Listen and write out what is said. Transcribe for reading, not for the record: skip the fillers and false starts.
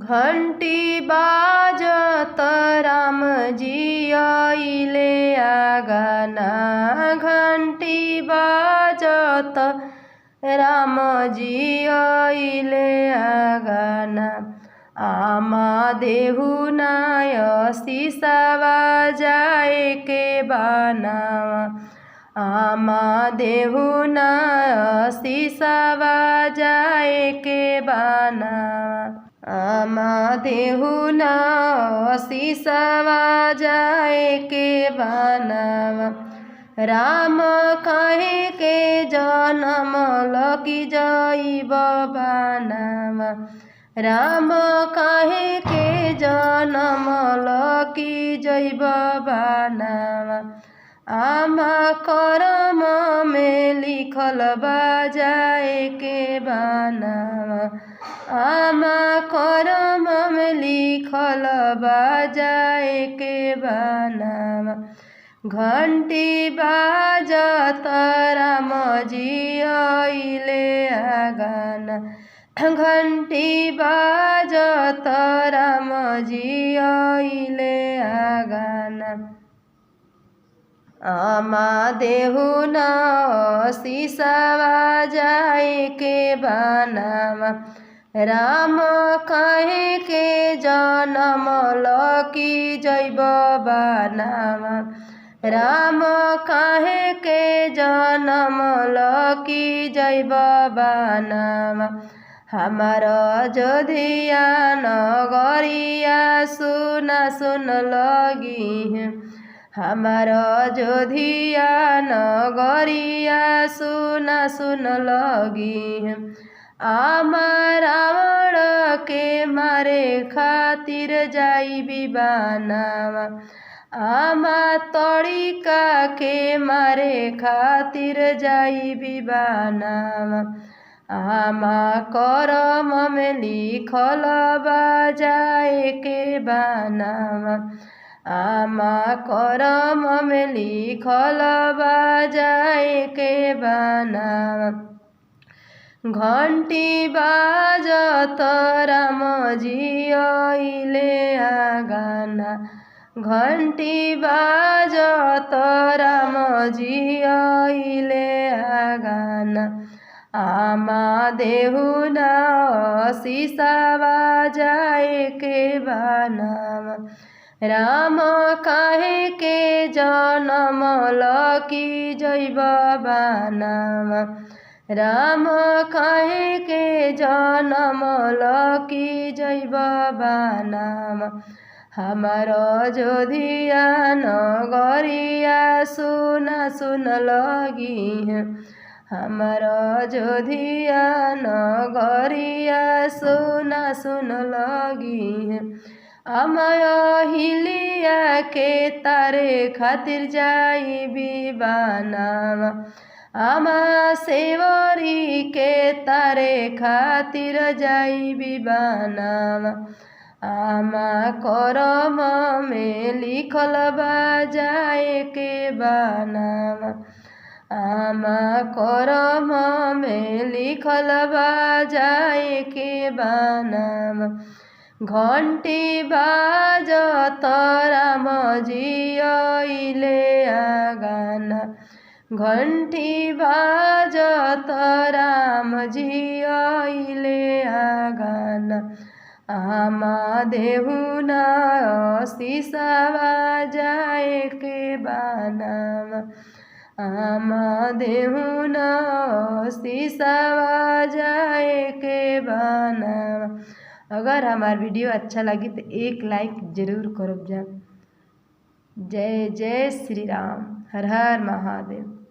घंटी बाजत राम जी आइले आंगना। घंटी बाजत राम जी आइले आंगना। आमा देहु नाय सीसावा जाए के बनावा। आमा देहु नाय सीसावा जाए के बनावा। आमा देहु नाय सीसावा जाए के बनावा। राम कहे के जनम लकी जाइब बनावा। राम कहे के जनम लकी जैब बनावा। आमा करम में लिखल बा जाए के बनावा। आमा करम में लिखल बा जाए के बनावा। घंटी बाजत राम जी आइले आंगना। घंटी बाजत राम जी आइले आंगना। आमा देहु नाय सीसावा जाए के बनावा। राम कहे के जनम लकी जैब बनावा। राम कहे के जनम लकी जैब बनावा। हमार अयोध्या नगरिया सुना सुन लगी है। हमार अयोध्या नगरिया सुना सुन लगी है। आमा रावण के मारे खातिर जाइबी बनावा। आमा तड़िका के मारे खातिर जाइबी बनावा। आमा करम में लिखल बा जाए के बनावा। आमा करम में लिखल बा जाए के बनावा। घंटी बाजत राम जी आइले आंगना। घंटी बाजत राम जी आइले आंगना। आमा देहु नाय सीसावा जाए के बनावा। राम कहे के जनम लकी जैब बनावा। राम कहे के जनम लकी जैब बनावा। हमार अयोध्या नगरिया सुना सुन लगी है। हमार अयोध्या नगरिया सुना सुन लगी है। अमय हिलिया के तारे खातिर जाइबी बनावा। आमा सेवरी के तारे खातिर जाइबी बनावा। आमा करम में लिखल बा जाए के बनावा। आमा करम में लिखल बा जाए के बनावा। घंटी बाजत राम जी आइले आंगना। घंटी बाजत राम जी आइले आंगना। आमा देहु नाय सीसावा जाए के बनावा। आमा देहु नाय सीसावा जाए के बनावा। अगर हमार वीडियो अच्छा लगी तो एक लाइक ज़रूर करो जा। जय जय श्री राम। हर हर महादेव।